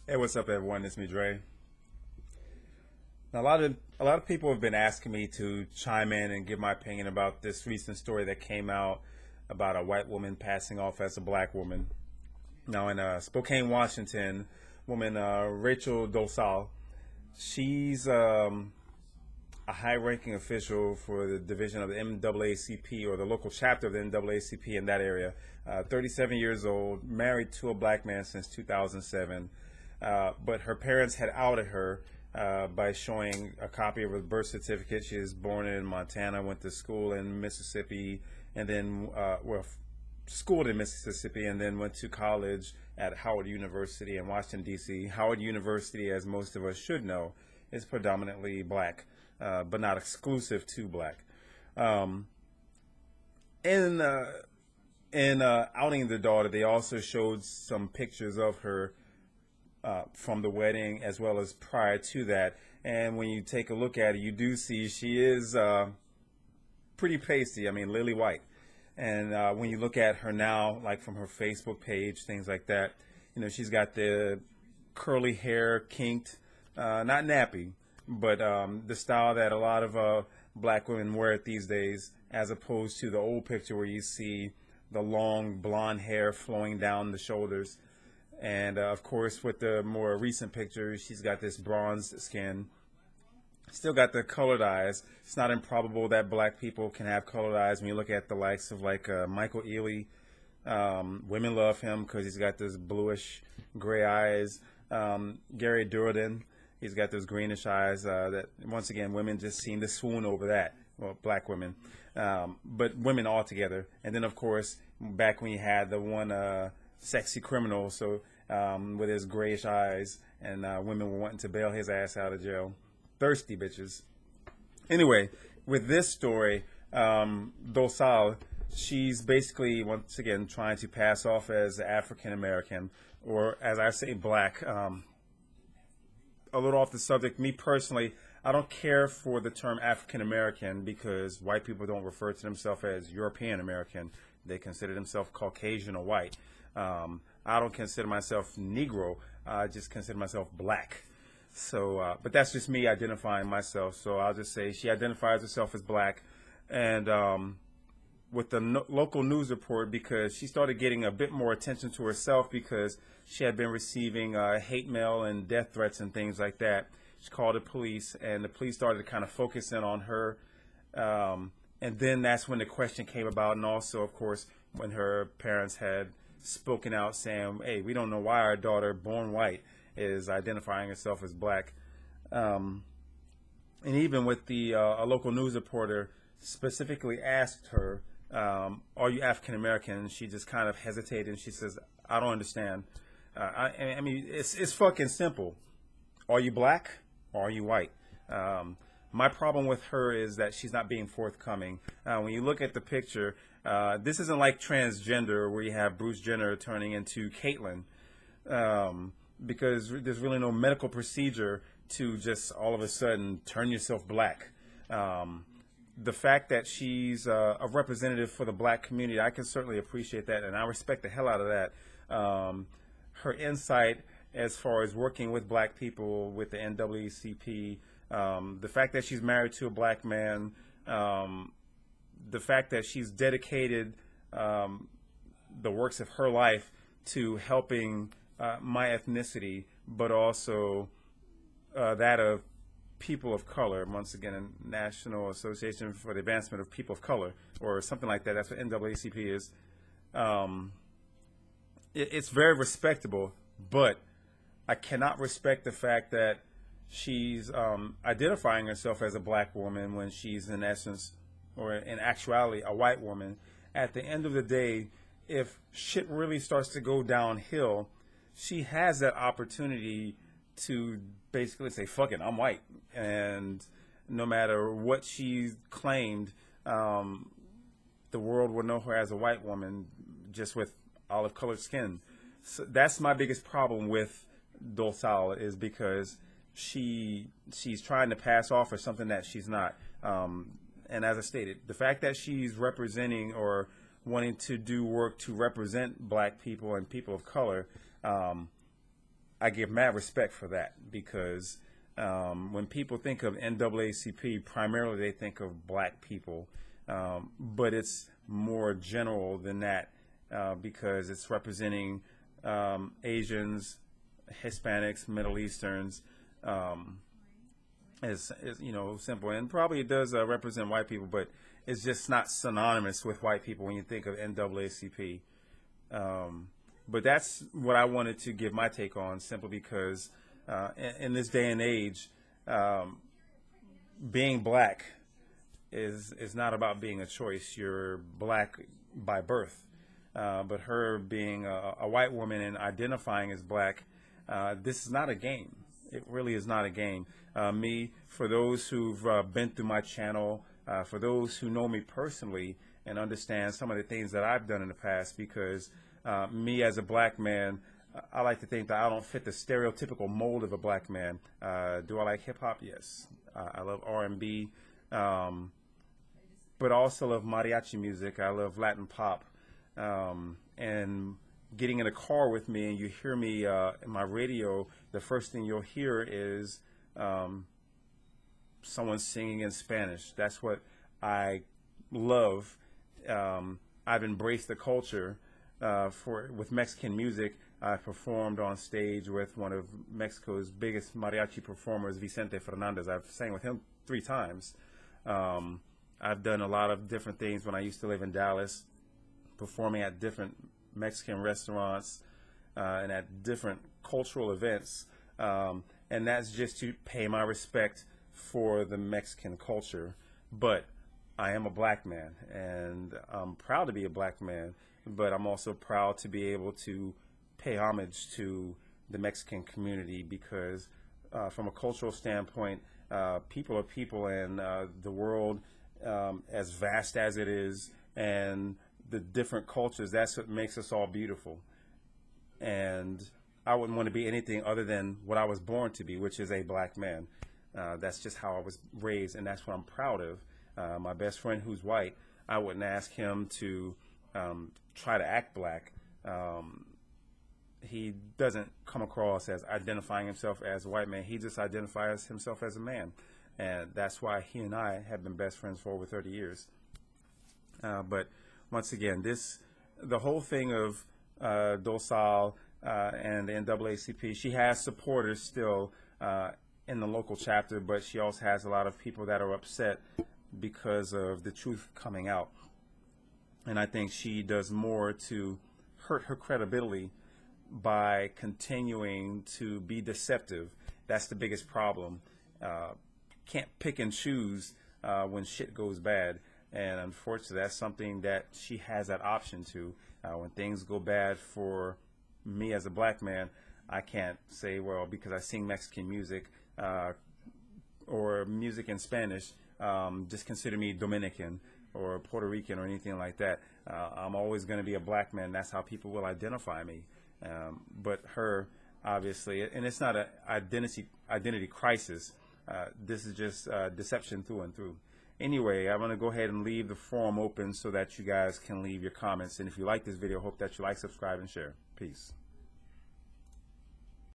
Hey, what's up, everyone? It's me, Dre. Now, a lot of people have been asking me to chime in and give my opinion about this recent story that came out about a white woman passing off as a black woman. Now, in Spokane, Washington, woman Rachel Dolezal, she's a high-ranking official for the division of the NAACP, or the local chapter of the NAACP in that area. 37 years old, married to a black man since 2007. But her parents had outed her by showing a copy of her birth certificate. She was born in Montana, went to school in Mississippi, and then, schooled in Mississippi, and then went to college at Howard University in Washington, D.C. Howard University, as most of us should know, is predominantly black, but not exclusive to black. Um, in outing the daughter, they also showed some pictures of her from the wedding as well as prior to that. And when you take a look at it, you do see she is pretty pasty. I mean, lily white. And when you look at her now, like from her Facebook page, things like that, she's got the curly hair kinked, not nappy, but the style that a lot of black women wear it these days, as opposed to the old picture where you see the long blonde hair flowing down the shoulders. And of course, with the more recent pictures, she's got this bronzed skin. Still got the colored eyes. It's not improbable that black people can have colored eyes. When you look at the likes of like Michael Ealy, women love him because he's got this bluish gray eyes. Gary Durden, he's got those greenish eyes that, once again, women just seem to swoon over that. Well, black women, but women altogether. And then, of course, back when you had the one sexy criminal, so with his grayish eyes, and women were wanting to bail his ass out of jail. Thirsty bitches. Anyway, with this story, Dolezal, she's basically, once again, trying to pass off as African American, or as I say, black. A little off the subject, me personally, I don't care for the term African American because white people don't refer to themselves as European American. They consider themselves Caucasian or white. I don't consider myself Negro. I just consider myself black. So, but that's just me identifying myself. So I'll just say she identifies herself as black. And with the local news report, because she started getting a bit more attention to herself because she had been receiving hate mail and death threats and things like that. She called the police, and the police started to kind of focus in on her. And then that's when the question came about, and also, of course, when her parents had spoken out saying, hey, we don't know why our daughter, born white, is identifying herself as black. And even with the a local news reporter specifically asked her, are you African American? And she just kind of hesitated, and she says, I don't understand. I mean, it's fucking simple. Are you black or are you white? My problem with her is that she's not being forthcoming. When you look at the picture, this isn't like transgender where you have Bruce Jenner turning into Caitlyn, because there's really no medical procedure to just all of a sudden turn yourself black. The fact that she's a representative for the black community, I can certainly appreciate that, and I respect the hell out of that. Her insight as far as working with black people with the NAACP, the fact that she's married to a black man, the fact that she's dedicated the works of her life to helping my ethnicity, but also that of people of color. Once again, a National Association for the Advancement of People of Color, or something like that. That's what NAACP is. It's very respectable, but I cannot respect the fact that she's identifying herself as a black woman when she's in essence, or in actuality, a white woman. At the end of the day, if shit really starts to go downhill, she has that opportunity to basically say, fuck it, I'm white. And no matter what she claimed, the world will know her as a white woman just with olive colored skin. So that's my biggest problem with Dolezal, is because she's trying to pass off for something that she's not. And as I stated, the fact that she's representing or wanting to do work to represent black people and people of color, I give mad respect for that, because when people think of NAACP, primarily they think of black people, but it's more general than that, because it's representing Asians, Hispanics, Middle Easterns, is simple, and probably it does represent white people, but it's just not synonymous with white people when you think of NAACP. But that's what I wanted to give my take on, simply because in this day and age, being black is not about being a choice. You're black by birth. But her being a white woman and identifying as black, this is not a game. It really is not a game. For those who've been through my channel, for those who know me personally and understand some of the things that I've done in the past, because me as a black man, I like to think that I don't fit the stereotypical mold of a black man. Do I like hip-hop? Yes. I love R&B, but I also love mariachi music. I love Latin pop. And getting in a car with me and you hear me in my radio, the first thing you'll hear is someone singing in Spanish. That's what I love. I've embraced the culture with Mexican music. I performed on stage with one of Mexico's biggest mariachi performers, Vicente Fernandez. I've sang with him 3 times. I've done a lot of different things when I used to live in Dallas, performing at different Mexican restaurants and at different cultural events. And that's just to pay my respect for the Mexican culture. But I am a black man, and I'm proud to be a black man, but I'm also proud to be able to pay homage to the Mexican community, because from a cultural standpoint, people are people, and the world, as vast as it is, and the different cultures, that's what makes us all beautiful. And I wouldn't want to be anything other than what I was born to be, which is a black man. That's just how I was raised, and that's what I'm proud of. My best friend who's white, I wouldn't ask him to try to act black. He doesn't come across as identifying himself as a white man. He just identifies himself as a man. And that's why he and I have been best friends for over 30 years. But once again, the whole thing of Dolezal and the NAACP, she has supporters still in the local chapter, but she also has a lot of people that are upset because of the truth coming out. And I think she does more to hurt her credibility by continuing to be deceptive. That's the biggest problem. Can't pick and choose when shit goes bad. And unfortunately, that's something that she has that option to. When things go bad for me as a black man, I can't say, well, because I sing Mexican music or music in Spanish, just consider me Dominican or Puerto Rican or anything like that. I'm always going to be a black man. That's how people will identify me. But her, obviously, and it's not an identity crisis. This is just deception through and through. Anyway, I'm going to go ahead and leave the forum open so that you guys can leave your comments. And if you like this video, hope that you like, subscribe, and share. Peace.